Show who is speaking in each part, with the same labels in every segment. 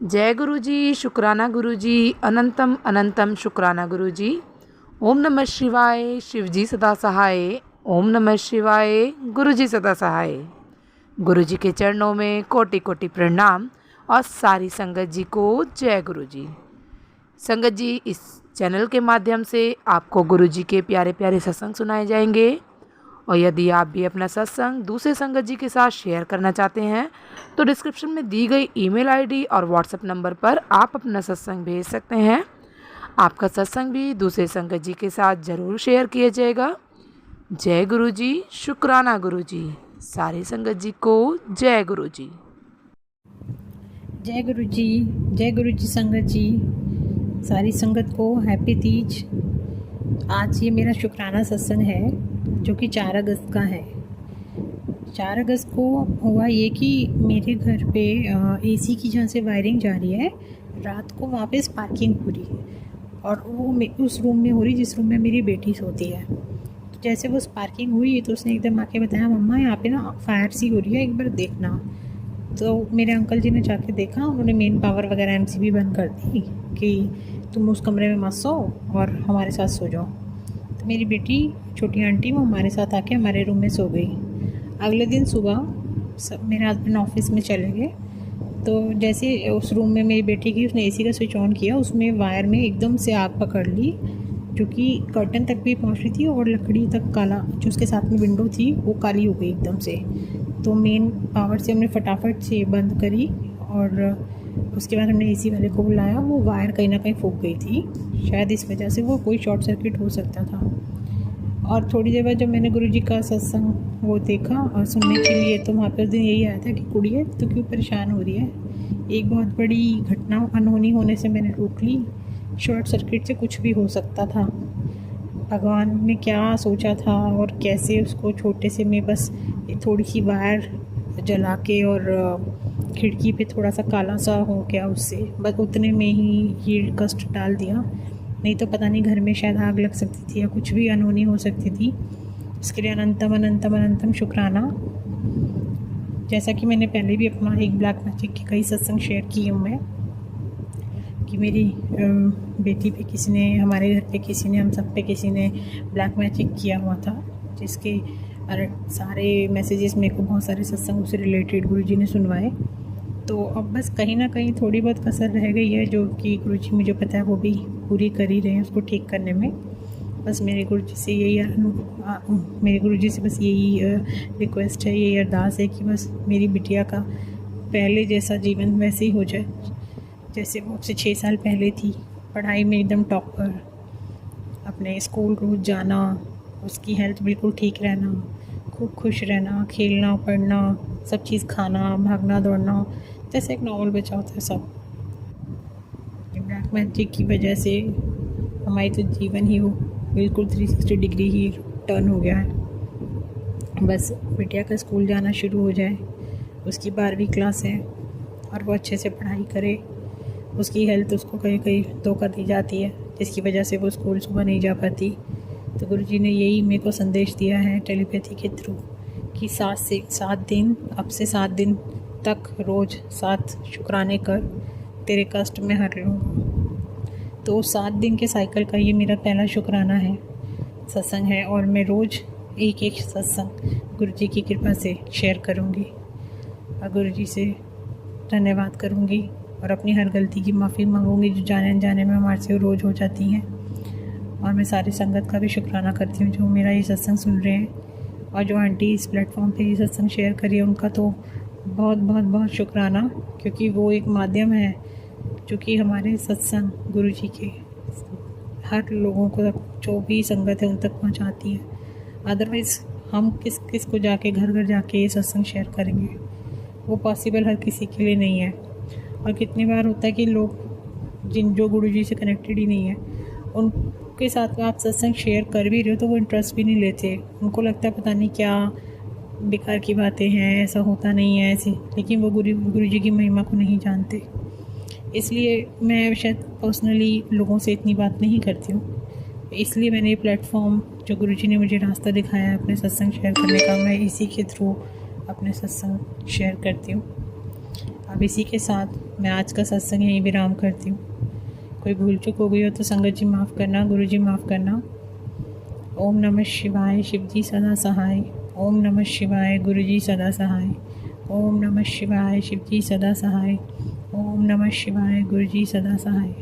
Speaker 1: जय गुरु जी, शुक्राना गुरु जी, अनंतम अनंतम शुक्राना गुरु जी। ओम नमः शिवाय, शिव जी सदा सहाय। ओम नमः शिवाय, गुरु जी सदा सहाय। गुरु जी के चरणों में कोटि कोटि प्रणाम और सारी संगत जी को जय गुरु जी। संगत जी, इस चैनल के माध्यम से आपको गुरु जी के प्यारे प्यारे सत्संग सुनाए जाएंगे और यदि आप भी अपना सत्संग दूसरे संगत जी के साथ शेयर करना चाहते हैं तो डिस्क्रिप्शन में दी गई ईमेल आईडी और व्हाट्सएप नंबर पर आप अपना सत्संग भेज सकते हैं। आपका सत्संग भी दूसरे संगत जी के साथ ज़रूर शेयर किया जाएगा। जय गुरु जी, शुक्राना गुरु जी। सारी संगत जी को जय गुरु जी।
Speaker 2: जय गुरु जी, जय गुरु जी। संगत जी, सारी संगत को हैप्पी तीज। आज ये मेरा शुक्राना सत्संग है जो कि 4 अगस्त का है। 4 अगस्त को हुआ ये कि मेरे घर पे एसी की जहाँ से वायरिंग जा रही है, रात को वहाँ पे स्पार्किंग हो रही है और वो उस रूम में हो रही जिस रूम में मेरी बेटी सोती है। तो जैसे वो स्पार्किंग हुई तो उसने एकदम आके बताया, मम्मा यहाँ पे ना फायर सी हो रही है, एक बार देखना। तो मेरे अंकल जी ने जाके देखा, उन्होंने मेन पावर वगैरह एमसीबी बंद कर दी कि तुम उस कमरे में मत सो और हमारे साथ सो जाओ। तो मेरी बेटी छोटी आंटी वो हमारे साथ आके हमारे रूम में सो गई। अगले दिन सुबह सब मेरे हस्बैंड ऑफिस में चले गए, तो जैसे उस रूम में मेरी बेटी गई, उसने एसी का स्विच ऑन किया, उसमें वायर में एकदम से आग पकड़ ली जो कि कर्टन तक भी पहुंच रही थी और लकड़ी तक काला, जो उसके साथ में विंडो थी वो काली हो गई एकदम से। तो मेन पावर से हमने फटाफट से बंद करी और उसके बाद हमने एसी वाले को बुलाया। वो वायर कहीं ना कहीं फूक गई थी, शायद इस वजह से वो कोई शॉर्ट सर्किट हो सकता था। और थोड़ी देर बाद जब मैंने गुरुजी का सत्संग वो देखा और सुनने के लिए, तो वहाँ पर उस दिन यही आया था कि कुड़िए तो क्यों परेशान हो रही है। एक बहुत बड़ी घटना अनहोनी होने से मैंने रोक ली। शॉर्ट सर्किट से कुछ भी हो सकता था। भगवान ने क्या सोचा था और कैसे उसको छोटे से में बस थोड़ी सी वायर जला के और खिड़की पे थोड़ा सा काला सा हो गया, उससे बस उतने में ही ये कष्ट डाल दिया। नहीं तो पता नहीं घर में शायद आग लग सकती थी या कुछ भी अनहोनी हो सकती थी। इसके लिए अनंतम अनंतम अनंतम शुक्राना। जैसा कि मैंने पहले भी अपना एक ब्लैक मैजिक के कई सत्संग शेयर किए हूँ मैं, कि मेरी बेटी पे किसी ने, हमारे घर पे किसी ने, हम सब पे किसी ने ब्लैक मैजिक किया हुआ था, जिसके सारे मैसेजेस मेरे को बहुत सारे सत्संगों से रिलेटेड गुरुजी ने सुनवाए। तो अब बस कहीं ना कहीं थोड़ी बहुत कसर रह गई है, जो कि गुरुजी मुझे पता है वो भी पूरी कर ही रहे हैं उसको ठीक करने में। बस मेरे गुरुजी से बस यही रिक्वेस्ट है, यही अरदास है कि बस मेरी बिटिया का पहले जैसा जीवन वैसे ही हो जाए जैसे वो उससे 6 साल पहले थी। पढ़ाई में एकदम टॉपर, अपने स्कूल रोज़ जाना, उसकी हेल्थ बिल्कुल ठीक रहना, खूब खुश रहना, खेलना पढ़ना, सब चीज़ खाना, भागना दौड़ना, जैसे एक नॉर्मल बच्चा होता है सब। ब्लैक मैजिक की वजह से हमारी तो जीवन ही वो बिल्कुल 360 डिग्री ही टर्न हो गया है। बस बिटिया का स्कूल जाना शुरू हो जाए, उसकी 12वीं क्लास है और वो अच्छे से पढ़ाई करे। उसकी हेल्थ उसको कहीं कहीं धोखा दी जाती है, जिसकी वजह से वो स्कूल सुबह नहीं जा पाती। तो गुरुजी ने यही मेरे को संदेश दिया है टेलीपैथी के थ्रू कि 7 दिन, अब से 7 दिन तक रोज़ 7 शुक्राने कर, तेरे कष्ट में हर लूँगा। तो 7 दिन के साइकिल का ये मेरा पहला शुक्राना है, सत्संग है, और मैं रोज़ एक सत्संग गुरुजी की कृपा से शेयर करूँगी और गुरुजी से धन्यवाद करूँगी और अपनी हर गलती की माफ़ी मांगूंगी जो जाने अनजाने में हमारे से रोज़ हो जाती हैं। और मैं सारी संगत का भी शुक्राना करती हूँ जो मेरा ये सत्संग सुन रहे हैं, और जो आंटी इस प्लेटफॉर्म पे ये सत्संग शेयर करी है उनका तो बहुत बहुत बहुत शुक्राना, क्योंकि वो एक माध्यम है जो कि हमारे सत्संग गुरुजी के हर लोगों को, जो भी संगत है उन तक पहुँचाती है। अदरवाइज़ हम किस को जाके घर घर जाके ये सत्संग शेयर करेंगे, वो पॉसिबल हर किसी के लिए नहीं है। और कितनी बार होता है कि लोग जो गुरुजी से कनेक्टेड ही नहीं है, उनके साथ आप सत्संग शेयर कर भी रहे हो तो वो इंटरेस्ट भी नहीं लेते। उनको लगता है पता नहीं क्या बेकार की बातें हैं, ऐसा होता नहीं है ऐसी, लेकिन वो गुरुजी की महिमा को नहीं जानते। इसलिए मैं शायद पर्सनली लोगों से इतनी बात नहीं करती हूँ, इसलिए मैंने ये प्लेटफॉर्म जो गुरुजी ने मुझे रास्ता दिखाया है अपने सत्संग शेयर करने का, मैं इसी के थ्रू अपने सत्संग शेयर करती हूँ। अब इसी के साथ मैं आज का सत्संग यहीं विराम करती हूँ। कोई भूल चूक हो गई हो तो संगत जी माफ़ करना, गुरु जी माफ़ करना। ओम नमः शिवाय, शिव जी सदा सहाय। ओम नमः शिवाय, गुरु जी सदा सहाय। ओम नमः शिवाय, शिव जी सदा सहाय। ओम नमः शिवाय, गुरु जी सदा सहाय।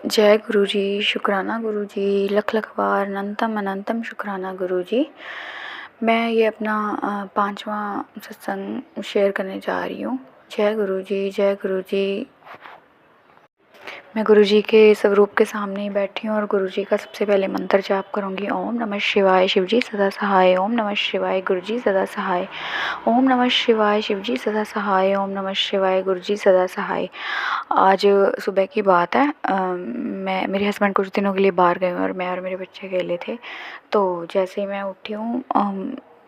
Speaker 3: जय गुरु जी, शुक्राना गुरु जी, लख लख बार अनंतम अनंतम शुक्राना गुरु जी। मैं ये अपना 5वां सत्संग शेयर करने जा रही हूँ। जय गुरु जी, जय गुरु जी। मैं गुरु जी के स्वरूप के सामने ही बैठी हूँ और गुरु जी का सबसे पहले मंत्र जाप करूँगी। ओम नमः शिवाय, शिव जी सदा सहाय। ओम नमः शिवाय, गुरु जी सदा सहाय। ओम नमः शिवाय, शिव जी सदा सहाय। ओम नमः शिवाय, गुरु जी सदा सहाय। आज सुबह की बात है, मेरे हस्बैंड कुछ दिनों के लिए बाहर गए और मैं और मेरे बच्चे अकेले थे। तो जैसे ही मैं उठी हूँ,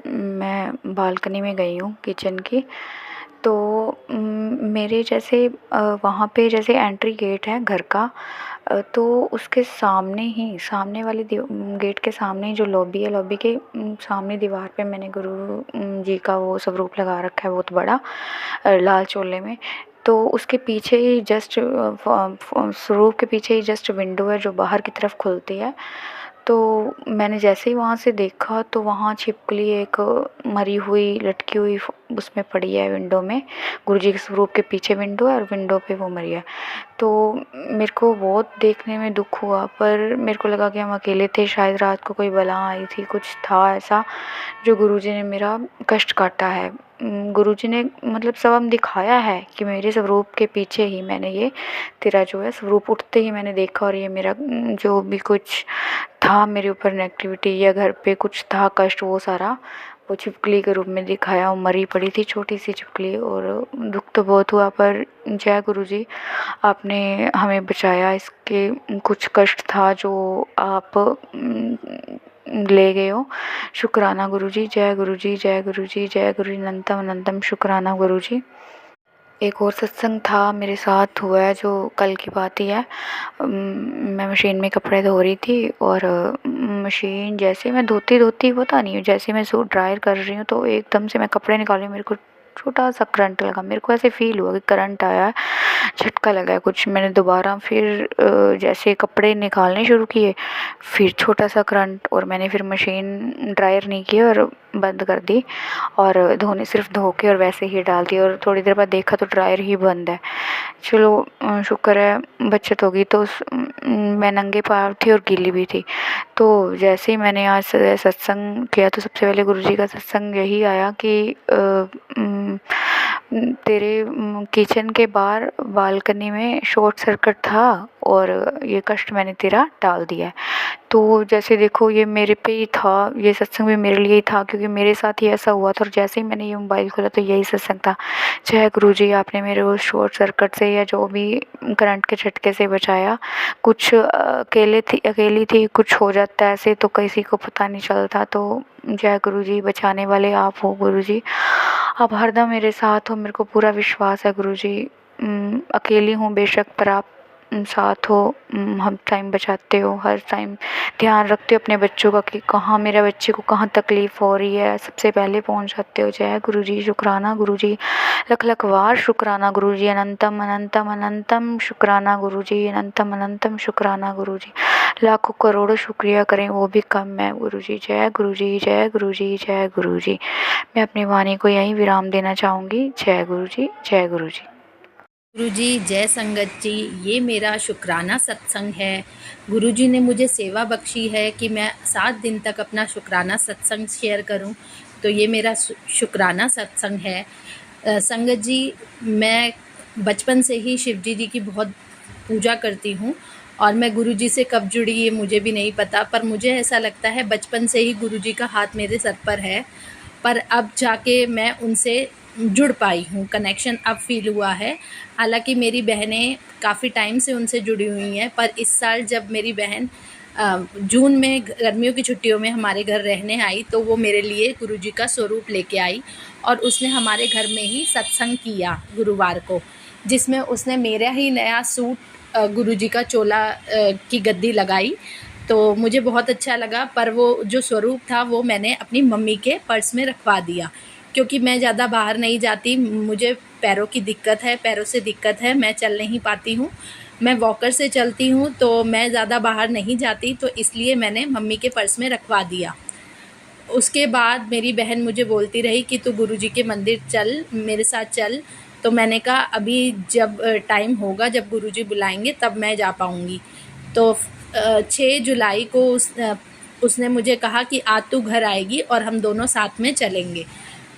Speaker 3: मैं बालकनी में गई हूँ किचन की। तो मेरे जैसे वहाँ पे जैसे एंट्री गेट है घर का, तो उसके सामने ही, सामने वाले गेट के सामने ही जो लॉबी है, लॉबी के सामने दीवार पे मैंने गुरु जी का वो स्वरूप लगा रखा है बहुत बड़ा, लाल चोले में। तो उसके पीछे ही जस्ट स्वरूप के पीछे ही जस्ट विंडो है जो बाहर की तरफ खुलती है। तो मैंने जैसे ही वहाँ से देखा तो वहाँ छिपकली एक मरी हुई लटकी हुई उसमें पड़ी है विंडो में। गुरुजी के स्वरूप के पीछे विंडो है और विंडो पे वो मरी है। तो मेरे को बहुत देखने में दुख हुआ, पर मेरे को लगा कि हम अकेले थे, शायद रात को कोई बला आई थी, कुछ था ऐसा जो गुरुजी ने मेरा कष्ट काटा है। गुरुजी ने मतलब सबब दिखाया है कि मेरे स्वरूप के पीछे ही मैंने ये तेरा जो है स्वरूप उठते ही मैंने देखा, और ये मेरा जो भी कुछ था मेरे ऊपर नेगेटिविटी या घर पे कुछ था कष्ट, वो सारा वो छिपकली के रूप में दिखाया। वो मरी पड़ी थी छोटी सी छिपकली, और दुख तो बहुत हुआ, पर जय गुरुजी, आपने हमें बचाया। इसके कुछ कष्ट था जो आप ले गए हो। शुक्राना गुरुजी, जय गुरुजी, जय गुरुजी, जय गुरुजी, अनंतम अनंतम शुक्राना गुरुजी। एक और सत्संग था मेरे साथ हुआ है जो कल की बात ही है। मैं मशीन में कपड़े धो रही थी, और मशीन जैसे मैं धोती पता नहीं, जैसे मैं सूट ड्रायर कर रही हूँ तो एकदम से मैं कपड़े निकाल रही हूँ, मेरे को छोटा सा करंट लगा। मेरे को ऐसे फील हुआ कि करंट आया है, झटका लगा है कुछ। मैंने दोबारा फिर जैसे कपड़े निकालने शुरू किए, फिर छोटा सा करंट, और मैंने फिर मशीन ड्रायर नहीं की और बंद कर दी, और सिर्फ धो के और वैसे ही डाल दी, और थोड़ी देर बाद देखा तो ड्रायर ही बंद है। चलो शुक्र है बचत होगी। तो मैं नंगे पैर थी और गीली भी थी। तो जैसे ही मैंने आज सत्संग किया तो सबसे पहले गुरुजी का सत्संग यही आया कि तेरे किचन के बाहर बालकनी में शॉर्ट सर्किट था और ये कष्ट मैंने तेरा टाल दिया है। तो जैसे देखो ये मेरे पे ही था, ये सत्संग भी मेरे लिए ही था, क्योंकि मेरे साथ ही ऐसा हुआ था। और जैसे ही मैंने ये मोबाइल खोला तो यही सत्संग था। जय गुरुजी, आपने मेरे उस शॉर्ट सर्किट से या जो भी करंट के झटके से बचाया। कुछ अकेली थी, कुछ हो जाता है ऐसे तो किसी को पता नहीं चलता। तो जय गुरुजी, बचाने वाले आप हो गुरुजी, आप हरदम मेरे साथ हो। मेरे को पूरा विश्वास है गुरुजी, अकेली हूँ बेशक, पर आप साथ हो, हम टाइम बचाते हो, हर टाइम ध्यान रखते हो अपने बच्चों का कि कहाँ मेरे बच्चे को कहाँ तकलीफ़ हो रही है, सबसे पहले पहुँच जाते हो। जय गुरुजी, शुक्राना गुरुजी, लख लख बार शुक्राना गुरुजी, अनंतम अनंतम अनंतम शुक्राना गुरुजी, अनंतम अनंतम शुक्राना गुरुजी, लाखों करोड़ों शुक्रिया करें वो भी कम है गुरुजी। जय गुरुजी, जय गुरुजी, जय गुरुजी। मैं अपनी वाणी को यहीं विराम देना चाहूँगी। जय गुरुजी, जय गुरुजी।
Speaker 4: गुरुजी, जय संगत जी, ये मेरा शुक्राना सत्संग है। गुरुजी ने मुझे सेवा बख्शी है कि मैं 7 दिन तक अपना शुक्राना सत्संग शेयर करूं, तो ये मेरा शुक्राना सत्संग है। संगत जी, मैं बचपन से ही शिव जी की बहुत पूजा करती हूं, और मैं गुरुजी से कब जुड़ी ये मुझे भी नहीं पता, पर मुझे ऐसा लगता है बचपन से ही गुरुजी का हाथ मेरे सर पर है। पर अब जाके मैं उनसे जुड़ पाई हूँ, कनेक्शन अब फील हुआ है। हालांकि मेरी बहनें काफ़ी टाइम से उनसे जुड़ी हुई हैं, पर इस साल जब मेरी बहन जून में गर्मियों की छुट्टियों में हमारे घर रहने आई, तो वो मेरे लिए गुरुजी का स्वरूप लेके आई, और उसने हमारे घर में ही सत्संग किया गुरुवार को, जिसमें उसने मेरा ही नया सूट गुरुजी का चोला की गद्दी लगाई। तो मुझे बहुत अच्छा लगा, पर वो जो स्वरूप था वो मैंने अपनी मम्मी के पर्स में रखवा दिया, क्योंकि मैं ज़्यादा बाहर नहीं जाती, मुझे पैरों की दिक्कत है, पैरों से दिक्कत है, मैं चल नहीं पाती हूँ, मैं वॉकर से चलती हूँ, तो मैं ज़्यादा बाहर नहीं जाती, तो इसलिए मैंने मम्मी के पर्स में रखवा दिया। उसके बाद मेरी बहन मुझे बोलती रही कि तू गुरुजी के मंदिर चल, मेरे साथ चल। तो मैंने कहा अभी जब टाइम होगा, जब गुरुजी बुलाएंगे तब मैं जा पाऊँगी। तो 6 जुलाई को उसने मुझे कहा कि आज तू घर आएगी और हम दोनों साथ में चलेंगे,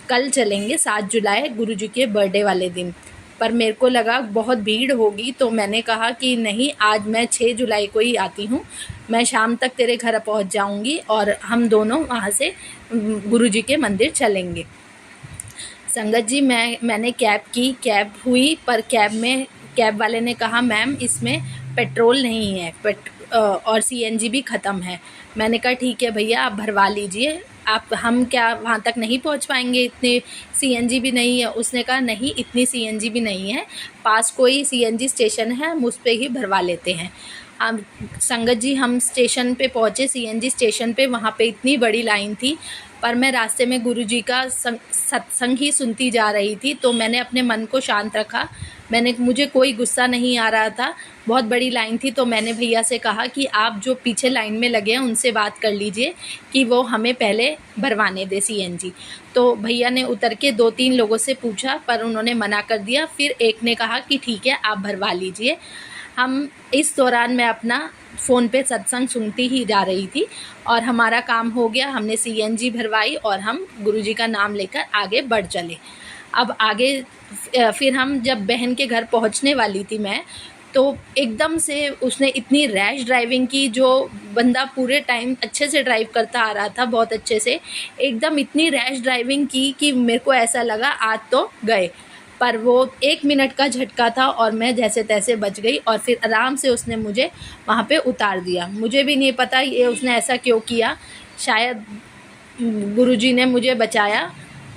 Speaker 4: कल चलेंगे 7 जुलाई गुरुजी के बर्थडे वाले दिन। पर मेरे को लगा बहुत भीड़ होगी, तो मैंने कहा कि नहीं, आज मैं 6 जुलाई को ही आती हूँ, मैं शाम तक तेरे घर पहुँच जाऊँगी और हम दोनों वहाँ से गुरुजी के मंदिर चलेंगे। संगत जी, मैंने कैब की, कैब हुई, पर कैब वाले ने कहा मैम इसमें पेट्रोल नहीं है, और सीएनजी भी ख़त्म है। मैंने कहा ठीक है भैया, आप भरवा लीजिए, हम क्या वहाँ तक नहीं पहुँच पाएंगे, इतने सीएनजी भी नहीं है। उसने कहा नहीं, इतनी सीएनजी भी नहीं है, पास कोई सीएनजी स्टेशन है, हम उस पर ही भरवा लेते हैं। अब संगत जी, हम स्टेशन पे पहुँचे, सीएनजी स्टेशन पे, वहाँ पे इतनी बड़ी लाइन थी, पर मैं रास्ते में गुरुजी का सत्संग ही सुनती जा रही थी, तो मैंने अपने मन को शांत रखा। मुझे कोई गुस्सा नहीं आ रहा था, बहुत बड़ी लाइन थी, तो मैंने भैया से कहा कि आप जो पीछे लाइन में लगे हैं उनसे बात कर लीजिए कि वो हमें पहले भरवाने दे सीएनजी। तो भैया ने उतर के 2-3 लोगों से पूछा, पर उन्होंने मना कर दिया। फिर एक ने कहा कि ठीक है, आप भरवा लीजिए। हम इस दौरान मैं अपना फ़ोन पे सत्संग सुनती ही जा रही थी और हमारा काम हो गया, हमने सीएनजी भरवाई और हम गुरुजी का नाम लेकर आगे बढ़ चले। अब आगे फिर हम जब बहन के घर पहुंचने वाली थी मैं, तो एकदम से उसने इतनी रैश ड्राइविंग की, जो बंदा पूरे टाइम अच्छे से ड्राइव करता आ रहा था, बहुत अच्छे से, एकदम इतनी रैश ड्राइविंग की कि मेरे को ऐसा लगा आज तो गए। पर वो 1 मिनट का झटका था और मैं जैसे तैसे बच गई और फिर आराम से उसने मुझे वहाँ पे उतार दिया। मुझे भी नहीं पता ये उसने ऐसा क्यों किया, शायद गुरुजी ने मुझे बचाया,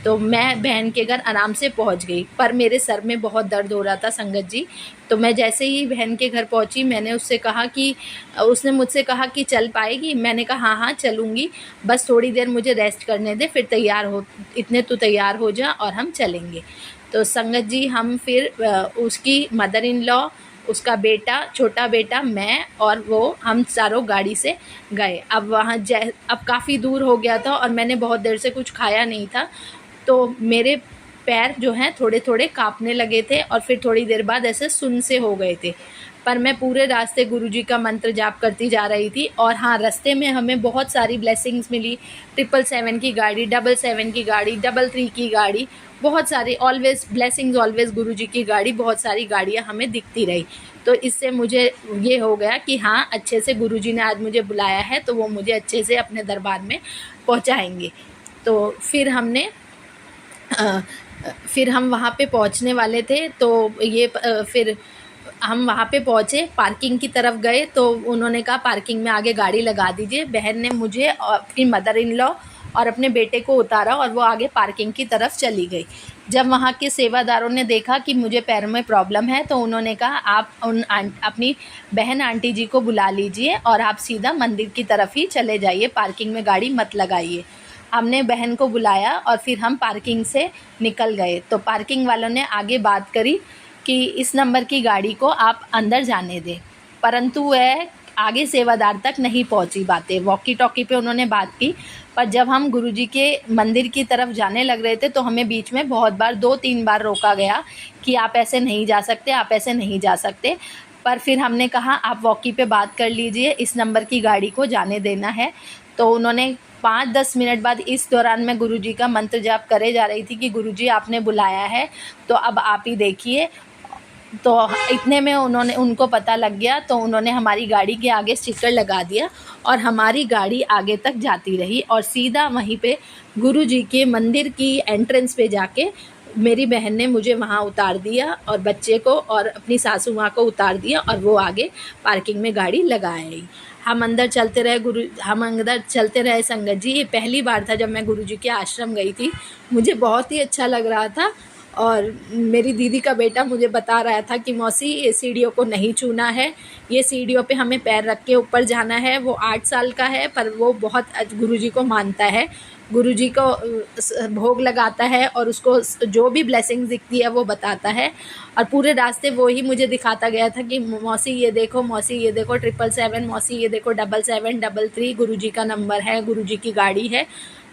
Speaker 4: तो मैं बहन के घर आराम से पहुंच गई। पर मेरे सर में बहुत दर्द हो रहा था संगत जी। तो मैं जैसे ही बहन के घर पहुंची, मैंने उससे कहा कि उसने मुझसे कहा कि चल पाएगी। मैंने कहा हाँ हाँ चलूँगी, बस थोड़ी देर मुझे रेस्ट करने दे, फिर इतने तो तैयार हो जा और हम चलेंगे। तो संगत जी, हम फिर उसकी मदर इन लॉ, उसका बेटा, छोटा बेटा, मैं और वो, हम चारों गाड़ी से गए। अब वहाँ अब काफ़ी दूर हो गया था और मैंने बहुत देर से कुछ खाया नहीं था, तो मेरे पैर जो हैं थोड़े थोड़े कांपने लगे थे और फिर थोड़ी देर बाद ऐसे सुन्न से हो गए थे। पर मैं पूरे रास्ते गुरुजी का मंत्र जाप करती जा रही थी। और हाँ, रास्ते में हमें बहुत सारी ब्लेसिंग्स मिली, 777 की गाड़ी, 777 की गाड़ी, 33 की गाड़ी, बहुत सारी, ऑलवेज ब्लेसिंग्स, ऑलवेज गुरुजी की गाड़ी, बहुत सारी गाड़ियाँ हमें दिखती रही। तो इससे मुझे ये हो गया कि हाँ, अच्छे से गुरुजी ने आज मुझे बुलाया है, तो वो मुझे अच्छे से अपने दरबार में पहुँचाएँगे। तो फिर हम वहाँ पे पहुँचने वाले थे, तो फिर हम वहाँ पे पहुँचे, पार्किंग की तरफ गए, तो उन्होंने कहा पार्किंग में आगे गाड़ी लगा दीजिए। बहन ने मुझे, अपनी मदर इन लॉ और अपने बेटे को उतारा और वो आगे पार्किंग की तरफ चली गई। जब वहाँ के सेवादारों ने देखा कि मुझे पैर में प्रॉब्लम है, तो उन्होंने कहा आप अपनी बहन आंटी जी को बुला लीजिए और आप सीधा मंदिर की तरफ ही चले जाइए, पार्किंग में गाड़ी मत लगाइए। हमने बहन को बुलाया और फिर हम पार्किंग से निकल गए। तो पार्किंग वालों ने आगे बात करी कि इस नंबर की गाड़ी को आप अंदर जाने दें, परंतु वह आगे सेवादार तक नहीं पहुंची बातें। वॉकी टॉकी पे उन्होंने बात की, पर जब हम गुरुजी के मंदिर की तरफ जाने लग रहे थे, तो हमें बीच में बहुत बार, 2-3 बार रोका गया कि आप ऐसे नहीं जा सकते, आप ऐसे नहीं जा सकते। पर फिर हमने कहा आप वॉकी पे बात कर लीजिए, इस नंबर की गाड़ी को जाने देना है। तो उन्होंने 5-10 मिनट बाद, इस दौरान मैं गुरुजी का मंत्र जाप करे जा रही थी कि गुरुजी आपने बुलाया है, तो अब आप ही देखिए। तो इतने में उनको पता लग गया, तो उन्होंने हमारी गाड़ी के आगे स्टिकर लगा दिया और हमारी गाड़ी आगे तक जाती रही और सीधा वहीं पे गुरुजी के मंदिर की एंट्रेंस पे जाके मेरी बहन ने मुझे वहाँ उतार दिया और बच्चे को और अपनी सासू माँ को उतार दिया और वो आगे पार्किंग में गाड़ी लगा आई। हम अंदर चलते रहे संगत जी। ये पहली बार था जब मैं गुरुजी के आश्रम गई थी, मुझे बहुत ही अच्छा लग रहा था। और मेरी दीदी का बेटा मुझे बता रहा था कि मौसी, ये सीढ़ियों को नहीं छूना है, ये सीढ़ियों पे हमें पैर रख के ऊपर जाना है। वो 8 साल का है, पर वो बहुत गुरुजी को मानता है, गुरुजी को भोग लगाता है और उसको जो भी ब्लेसिंग्स दिखती है वो बताता है। और पूरे रास्ते वो ही मुझे दिखाता गया था कि मौसी ये देखो, मौसी ये देखो 777, मौसी ये देखो 7733 गुरुजी का नंबर है, गुरुजी की गाड़ी है।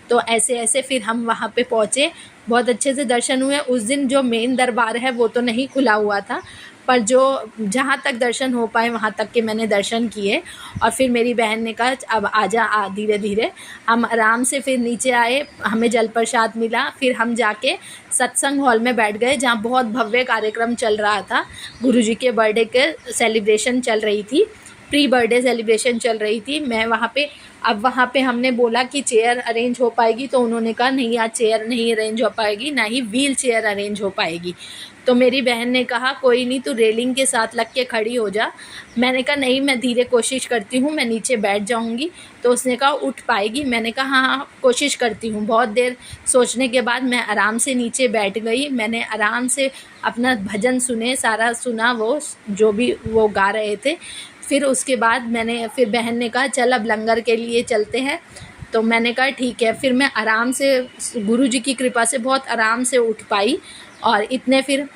Speaker 4: तो ऐसे ऐसे फिर हम वहाँ पे पहुँचे, बहुत अच्छे से दर्शन हुए। उस दिन जो मेन दरबार है वो तो नहीं खुला हुआ था, पर जो जहाँ तक दर्शन हो पाए वहाँ तक के मैंने दर्शन किए। और फिर मेरी बहन ने कहा अब आजा धीरे धीरे। हम आराम से फिर नीचे आए, हमें जल प्रसाद मिला। फिर हम जाके सत्संग हॉल में बैठ गए जहाँ बहुत भव्य कार्यक्रम चल रहा था। गुरुजी के बर्थडे के सेलिब्रेशन चल रही थी, प्री बर्थडे सेलिब्रेशन चल रही थी। मैं वहाँ पे अब वहाँ पे हमने बोला कि चेयर अरेंज हो पाएगी, तो उन्होंने कहा नहीं आज चेयर नहीं अरेंज हो पाएगी, ना ही व्हील चेयर अरेंज हो पाएगी। तो मेरी बहन ने कहा कोई नहीं, तू रेलिंग के साथ लग के खड़ी हो जा। मैंने कहा नहीं, मैं धीरे कोशिश करती हूँ, मैं नीचे बैठ जाऊँगी। तो उसने कहा उठ पाएगी? मैंने कहा हाँ हाँ कोशिश करती हूँ। बहुत देर सोचने के बाद मैं आराम से नीचे बैठ गई। मैंने आराम से अपना भजन सुने, सारा सुना वो जो भी वो गा रहे थे। फिर उसके बाद फिर बहन ने कहा चल अब लंगर के लिए चलते हैं। तो मैंने कहा ठीक है। फिर मैं आराम से गुरुजी की कृपा से बहुत आराम से उठ पाई। और इतने फिर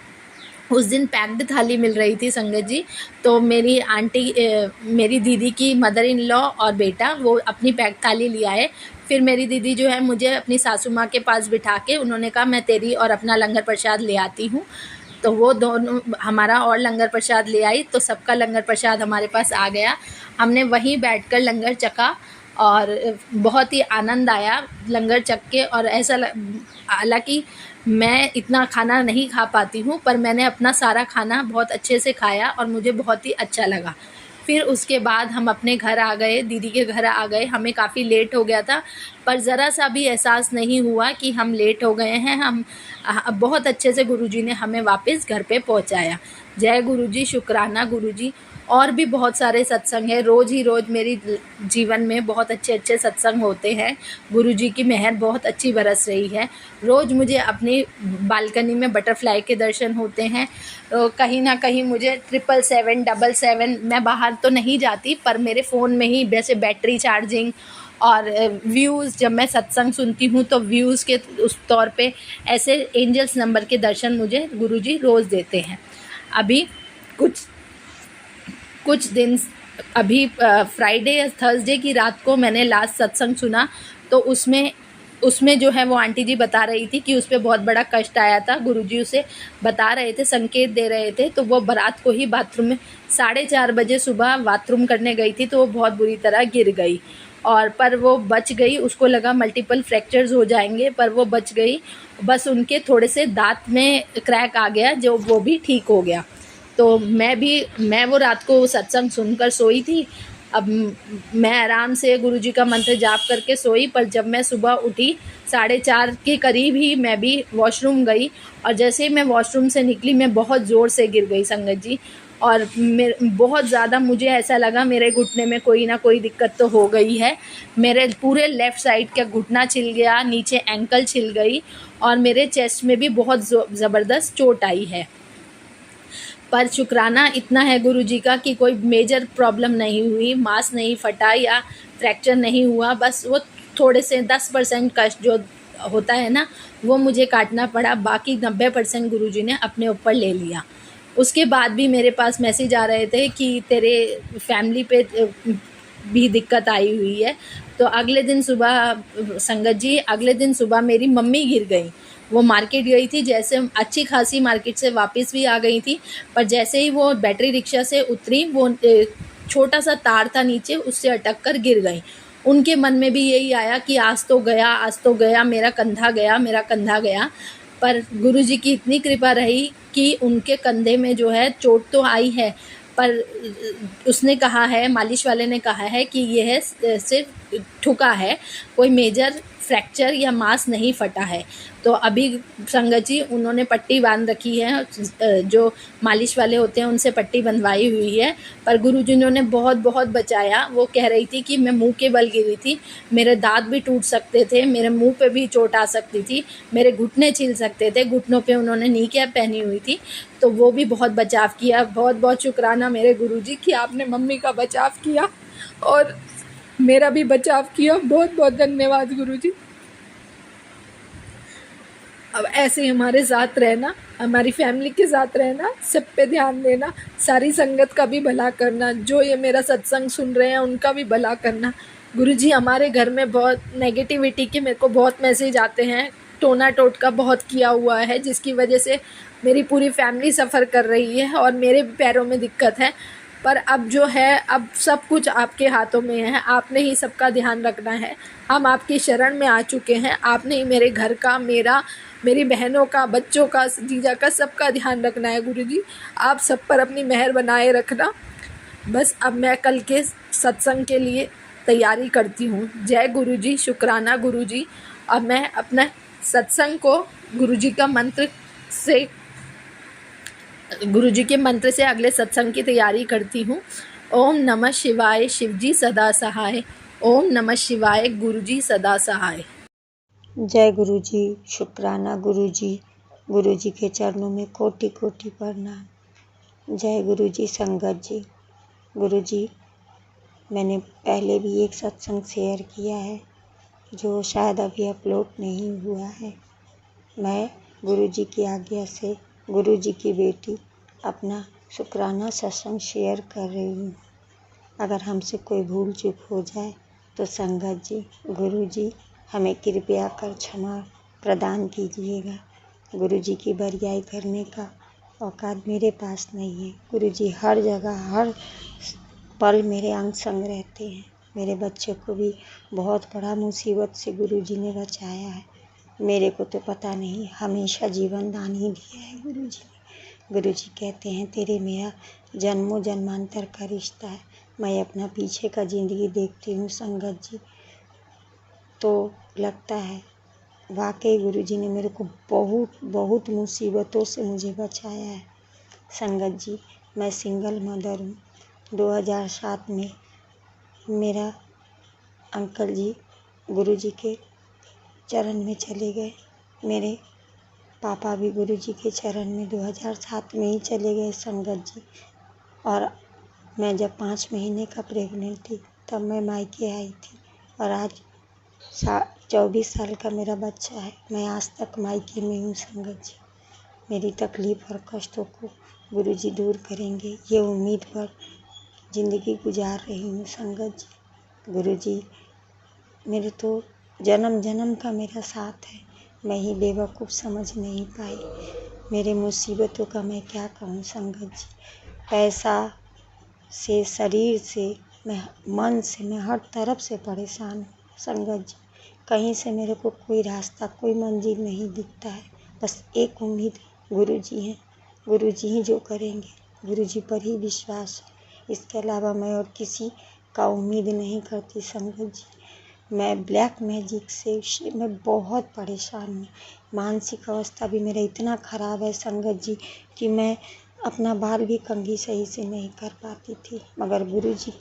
Speaker 4: उस दिन पैक्ड थाली मिल रही थी संगत जी। तो मेरी आंटी मेरी दीदी की मदर इन लॉ और बेटा वो अपनी पैक थाली ले आए। फिर मेरी दीदी जो है मुझे अपनी सासू माँ के पास बिठा के उन्होंने कहा मैं तेरी और अपना लंगर प्रसाद ले आती हूँ। तो वो दोनों हमारा और लंगर प्रसाद ले आई, तो सबका लंगर प्रसाद हमारे पास आ गया। हमने वहीं बैठकर लंगर चखा और बहुत ही आनंद आया लंगर चख के। और ऐसा हालांकि मैं इतना खाना नहीं खा पाती हूँ, पर मैंने अपना सारा खाना बहुत अच्छे से खाया और मुझे बहुत ही अच्छा लगा। फिर उसके बाद हम अपने घर आ गए, दीदी के घर आ गए। हमें काफ़ी लेट हो गया था, पर ज़रा सा भी एहसास नहीं हुआ कि हम लेट हो गए हैं। हम बहुत अच्छे से गुरुजी ने हमें वापस घर पे पहुंचाया। जय गुरुजी, शुक्राना गुरुजी। और भी बहुत सारे सत्संग हैं, रोज़ ही रोज़ मेरी जीवन में बहुत अच्छे अच्छे सत्संग होते हैं। गुरुजी की मेहर बहुत अच्छी बरस रही है। रोज़ मुझे अपनी बालकनी में बटरफ्लाई के दर्शन होते हैं। कहीं ना कहीं मुझे 777 मैं बाहर तो नहीं जाती, पर मेरे फ़ोन में ही जैसे बैटरी चार्जिंग और व्यूज़, जब मैं सत्संग सुनती हूँ तो व्यूज़ के उस तौर पे ऐसे एंजल्स नंबर के दर्शन मुझे गुरुजी रोज़ देते हैं। अभी कुछ दिन अभी फ्राइडे या थर्सडे की रात को मैंने लास्ट सत्संग सुना। तो उसमें जो है वो आंटी जी बता रही थी कि उस पर बहुत बड़ा कष्ट आया था। गुरुजी उसे बता रहे थे, संकेत दे रहे थे। तो वो बारात को ही बाथरूम में 4:30 बजे सुबह बाथरूम करने गई थी, तो वो बहुत बुरी तरह गिर गई। और पर वो बच गई। उसको लगा मल्टीपल फ्रैक्चर्स हो जाएंगे, पर वो बच गई। बस उनके थोड़े से दांत में क्रैक आ गया, जो वो भी ठीक हो गया। तो मैं वो रात को सत्संग सुनकर सोई थी। अब मैं आराम से गुरुजी का मंत्र जाप करके सोई, पर जब मैं सुबह उठी 4:30 के करीब ही मैं भी वॉशरूम गई। और जैसे ही मैं वॉशरूम से निकली मैं बहुत ज़ोर से गिर गई संगत जी। और बहुत ज़्यादा मुझे ऐसा लगा मेरे घुटने में कोई ना कोई दिक्कत तो हो गई है। मेरे पूरे लेफ़्ट साइड का घुटना छिल गया, नीचे एंकल छिल गई और मेरे चेस्ट में भी बहुत ज़बरदस्त चोट आई है। पर शुक्राना इतना है गुरुजी का कि कोई मेजर प्रॉब्लम नहीं हुई, मांस नहीं फटा या फ्रैक्चर नहीं हुआ। बस वो थोड़े से 10% कष्ट जो होता है ना, वो मुझे काटना पड़ा। बाकी 90% गुरुजी ने अपने ऊपर ले लिया। उसके बाद भी मेरे पास मैसेज आ रहे थे कि तेरे फैमिली पे भी दिक्कत आई हुई है। तो अगले दिन सुबह संगत जी, अगले दिन सुबह मेरी मम्मी गिर गई। वो मार्केट गई थी, जैसे अच्छी खासी मार्केट से वापस भी आ गई थी, पर जैसे ही वो बैटरी रिक्शा से उतरी, वो छोटा सा तार था नीचे, उससे अटक कर गिर गई। उनके मन में भी यही आया कि आज तो गया, मेरा कंधा गया, मेरा कंधा गया। पर गुरुजी की इतनी कृपा रही कि उनके कंधे में जो है चोट तो आई है, पर उसने कहा है, मालिश वाले ने कहा है कि यह सिर्फ ठुका है, कोई मेजर फ्रैक्चर या मांस नहीं फटा है। तो अभी संगत जी उन्होंने पट्टी बांध रखी है, जो मालिश वाले होते हैं उनसे पट्टी बंधवाई हुई है। पर गुरुजी ने बहुत बहुत बचाया। वो कह रही थी कि मैं मुंह के बल गिरी थी, मेरे दांत भी टूट सकते थे, मेरे मुंह पे भी चोट आ सकती थी, मेरे घुटने छिल सकते थे। घुटनों पे उन्होंने नी कैप पहनी हुई थी, तो वो भी बहुत बचाव किया। बहुत बहुत शुक्राना मेरे गुरुजी कि आपने मम्मी का बचाव किया और मेरा भी बचाव किया। बहुत बहुत धन्यवाद गुरुजी।
Speaker 5: अब ऐसे ही हमारे साथ रहना, हमारी फैमिली के साथ रहना, सब पे ध्यान देना, सारी संगत का भी भला करना, जो ये मेरा सत्संग सुन रहे हैं उनका भी भला करना। गुरुजी हमारे घर में बहुत नेगेटिविटी के मेरे को बहुत मैसेज आते हैं, टोना टोटका बहुत किया हुआ है, जिसकी वजह से मेरी पूरी फैमिली सफ़र कर रही है और मेरे पैरों में दिक्कत है। पर अब जो है, अब सब कुछ आपके हाथों में है, आपने ही सबका ध्यान रखना है। हम आपकी शरण में आ चुके हैं, आपने ही मेरे घर का, मेरी बहनों का, बच्चों का, जीजा का, सबका ध्यान रखना है गुरुजी। आप सब पर अपनी मेहर बनाए रखना। बस अब मैं कल के सत्संग के लिए तैयारी करती हूँ। जय गुरुजी, शुक्राना गुरुजी। अब मैं अपना सत्संग को गुरुजी के मंत्र से अगले सत्संग की तैयारी करती हूँ। ओम नमः शिवाय, शिवजी सदा सहाय। ओम नमः शिवाय, गुरुजी सदा सहाय।
Speaker 6: जय गुरुजी, शुक्राना गुरुजी। गुरुजी के चरणों में कोटि कोटि प्रणाम। जय गुरुजी संगत जी। गुरुजी, मैंने पहले भी एक सत्संग शेयर किया है जो शायद अभी अपलोड नहीं हुआ है। मैं गुरुजी की आज्ञा से गुरुजी की बेटी अपना शुक्राना सत्संग शेयर कर रही हूँ। अगर हमसे कोई भूल चूक हो जाए तो संगत जी, गुरुजी हमें कृपया कर क्षमा प्रदान कीजिएगा। गुरुजी की बरियाई करने का औकात मेरे पास नहीं है। गुरुजी हर जगह, हर पल मेरे अंग संग रहते हैं। मेरे बच्चे को भी बहुत बड़ा मुसीबत से गुरुजी ने बचाया है। मेरे को तो पता नहीं, हमेशा जीवन दान ही दिया है गुरुजी ने। गुरुजी कहते हैं तेरे मेरा जन्मों जन्मांतर का रिश्ता है। मैं अपना पीछे का ज़िंदगी देखती हूँ संगत जी, तो लगता है वाकई गुरुजी ने मेरे को बहुत बहुत मुसीबतों से मुझे बचाया है। संगत जी, मैं सिंगल मदर हूँ। 2007 में मेरा अंकल जी गुरुजी के चरण में चले गए। मेरे पापा भी गुरुजी के चरण में 2007 में ही चले गए संगत जी। और मैं जब 5 महीने का प्रेग्नेंट थी तब मैं मायके आई थी, और आज 24 साल का मेरा बच्चा है। मैं आज तक मायके में हूँ संगत जी। मेरी तकलीफ़ और कष्टों को गुरुजी दूर करेंगे, ये उम्मीद पर ज़िंदगी गुजार रही हूँ संगत जी। गुरुजी मेरे तो जन्म जन्म का मेरा साथ है। मैं ही बेवकूफ़ समझ नहीं पाई। मेरे मुसीबतों का मैं क्या कहूँ संगत जी। पैसा से, शरीर से, मैं मन से, मैं हर तरफ से परेशान हूँ संगत जी। कहीं से मेरे को कोई रास्ता, कोई मंजिल नहीं दिखता है। बस एक उम्मीद गुरुजी हैं, गुरुजी ही जो करेंगे, गुरुजी पर ही विश्वास है। इसके अलावा मैं और किसी का उम्मीद नहीं करती संगत जी। मैं ब्लैक मैजिक से मैं बहुत परेशान हूँ। मानसिक अवस्था भी मेरा इतना ख़राब है संगत जी कि मैं अपना बाल भी कंघी सही से नहीं कर पाती थी। मगर गुरुजी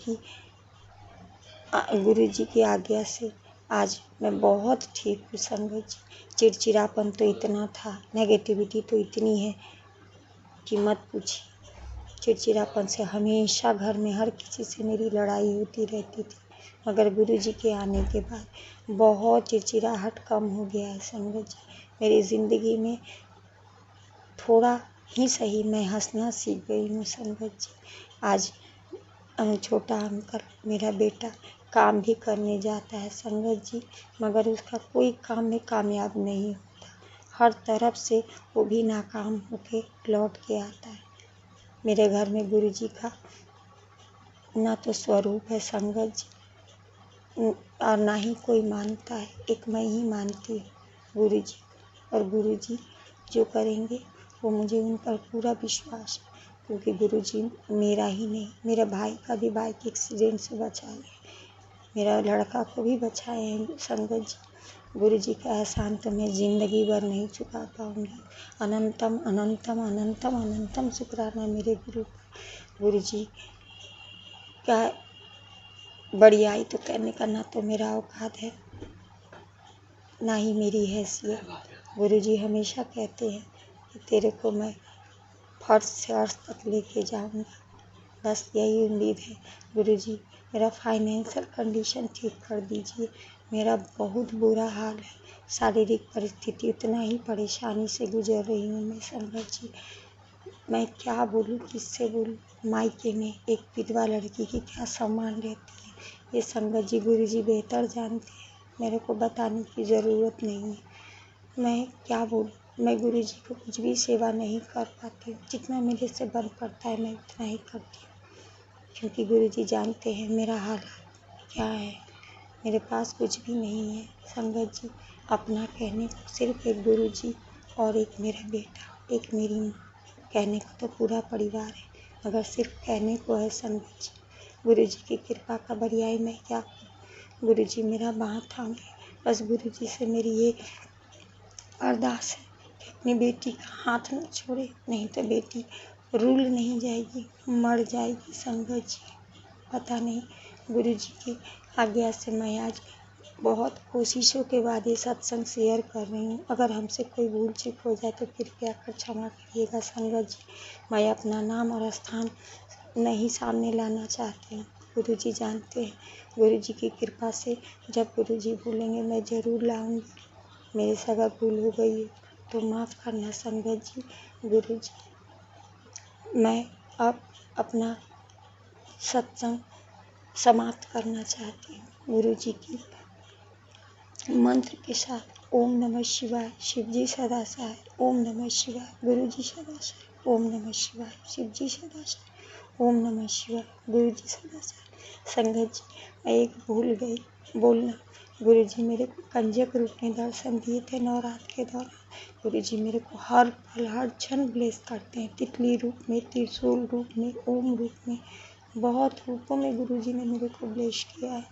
Speaker 6: की आज्ञा से आज मैं बहुत ठीक हूँ संगत जी। चिड़चिड़ापन तो इतना था, नेगेटिविटी तो इतनी है कि मत पूछिए। चिड़चिड़ापन से हमेशा घर में हर किसी से मेरी लड़ाई होती रहती थी। मगर गुरुजी के आने के बाद बहुत चिड़चिड़ाहट कम हो गया है संगत जी। मेरी ज़िंदगी में थोड़ा ही सही मैं हंसना सीख गई हूँ संगत जी। आज छोटा अंकल, मेरा बेटा, काम भी करने जाता है संगत जी, मगर उसका कोई काम में कामयाब नहीं होता। हर तरफ से वो भी नाकाम होके लौट के आता है। मेरे घर में गुरुजी का ना तो स्वरूप है संगत जी, और ना ही कोई मानता है। एक मैं ही मानती हूँ गुरुजी, और गुरुजी जो करेंगे वो मुझे उन पर पूरा विश्वास है। क्योंकि गुरुजी मेरा ही नहीं, मेरे भाई का भी बाइक एक्सीडेंट से बचाए हैं, मेरा लड़का को भी बचाए हैं संगत जी। गुरुजी का एहसान तो मैं ज़िंदगी भर नहीं चुका पाऊँगी। अनंतम अनंतम अनंतम अनंतम शुक्राना मेरे गुरु का। गुरुजी का बड़ियाई तो करने का ना तो मेरा औकात है, ना ही मेरी हैसियत। गुरुजी हमेशा कहते हैं कि तेरे को मैं फर्श से अर्श तक लेके जाऊँगा। बस यही उम्मीद है गुरुजी, मेरा फाइनेंशियल कंडीशन ठीक कर दीजिए। मेरा बहुत बुरा हाल है, शारीरिक परिस्थिति उतना ही परेशानी से गुजर रही हूँ मैं संगत जी। मैं क्या बोलूँ, किससे बोलूँ। मायके में एक विधवा लड़की की क्या सम्मान रहती है, ये संगत जी गुरुजी बेहतर जानते हैं, मेरे को बताने की ज़रूरत नहीं है। मैं क्या बोलूँ, मैं गुरुजी को कुछ भी सेवा नहीं कर पाती हूँ। जितना मेरे से बन पड़ता है मैं उतना ही करती हूँ, क्योंकि गुरुजी जानते हैं मेरा हालात क्या है। मेरे पास कुछ भी नहीं है संगत जी। अपना कहने को सिर्फ एक गुरुजी और एक मेरा बेटा, एक मेरी माँ, कहने को तो पूरा परिवार है, मगर सिर्फ कहने को है संगत जी। गुरुजी की कृपा का बरियाई मैं क्या करूँ। गुरुजी मेरा बाँह थामे, बस गुरुजी से मेरी ये अरदास है कि अपनी बेटी का हाथ न छोड़े, नहीं तो बेटी रूल नहीं जाएगी, मर जाएगी संगत जी। पता नहीं गुरुजी की आज्ञा से मैं आज बहुत कोशिशों के बाद ये सत्संग शेयर कर रही हूँ। अगर हमसे कोई भूल चूक हो जाए तो कृपया कर क्षमा करिएगा संगत जी। मैं अपना नाम और स्थान नहीं सामने लाना चाहती हूँ, गुरुजी जानते हैं। गुरुजी की कृपा से जब गुरुजी बोलेंगे मैं ज़रूर लाऊंगी। मेरे से अगर भूल हो गई तो माफ़ करना संगत जी। गुरुजी, मैं अब अपना सत्संग समाप्त करना चाहती हूँ गुरुजी की मंत्र के साथ। ओम नमः शिवाय, शिवजी सदा सहाय। ओम नमः शिवाय, गुरुजी सदा सहाय। ओम नमः शिवाय, शिवजी सदा सहाय। ओम नमः शिवाय, गुरुजी सदा सहाय। संगत जी, मैं एक भूल गई बोलना। गुरुजी मेरे को कंजक रूप में दर्शन दिए थे नवरात्र के दौरान। गुरुजी मेरे को हर पल हर क्षण ब्लेस करते हैं, तितली रूप में, त्रिशूल रूप में, ओम रूप में, बहुत रूपों में गुरुजी ने मेरे को ब्लेस किया है।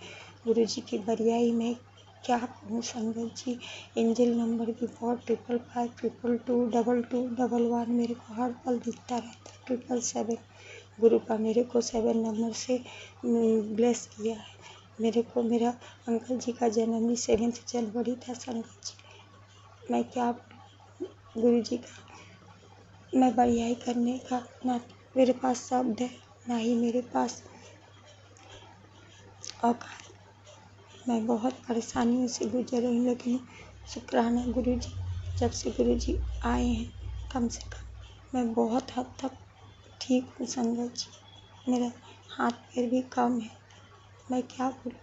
Speaker 6: गुरुजी की बरियाई में क्या कहूँ संगत जी। एंजल नंबर भी 4555222211 मेरे को हर पल दिखता रहता है। 777 गुरु का मेरे को 7 नंबर से ब्लेस किया है। मेरे को मेरा अंकल जी का जन्म ही 7 जनवरी था संगत जी। मैं क्या गुरु जी का मैं बड़ियाई करने का ना मेरे पास शब्द है, ना ही मेरे पास औकात। मैं बहुत परेशानियों से गुजर रही हूँ, लेकिन शुक्राना गुरु जी, जब से गुरु जी आए हैं कम से कम मैं बहुत हद तक ठीक हूँ संगत जी। मेरा हाथ पैर भी कम है, मैं क्या बोलूँ।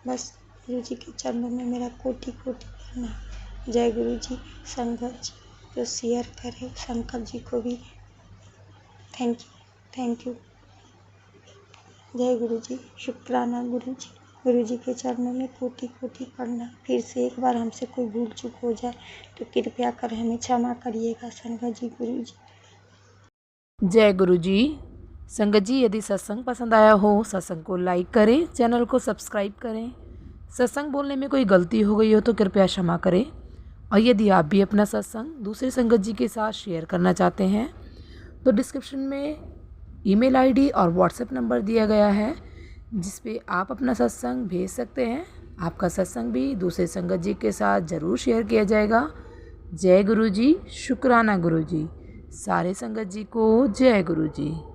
Speaker 6: बस गुरु जी के चरणों में मेरा कोटि कोटि प्रणाम। जय गुरु जी। संगत जी जो शेयर करे शंकर जी को भी थैंक यू। जय गुरु जी। शुक्राना गुरु जी। गुरु जी के चरणों में कोटि कोटि प्रणाम। फिर से एक बार हमसे कोई भूल चूक हो जाए तो कृपया कर हमें क्षमा करिएगा संगत जी। गुरु जी
Speaker 1: जय गुरु जी। संगत जी, यदि सत्संग पसंद आया हो, सत्संग को लाइक करें, चैनल को सब्सक्राइब करें। सत्संग बोलने में कोई गलती हो गई हो तो कृपया क्षमा करें। और यदि आप भी अपना सत्संग दूसरे संगत जी के साथ शेयर करना चाहते हैं तो डिस्क्रिप्शन में ईमेल आईडी और व्हाट्सएप नंबर दिया गया है, जिस पे आप अपना सत्संग भेज सकते हैं। आपका सत्संग भी दूसरे संगत जी के साथ ज़रूर शेयर किया जाएगा। जय गुरु जी। शुक्राना गुरु जी। सारे संगत जी को जय गुरु जी।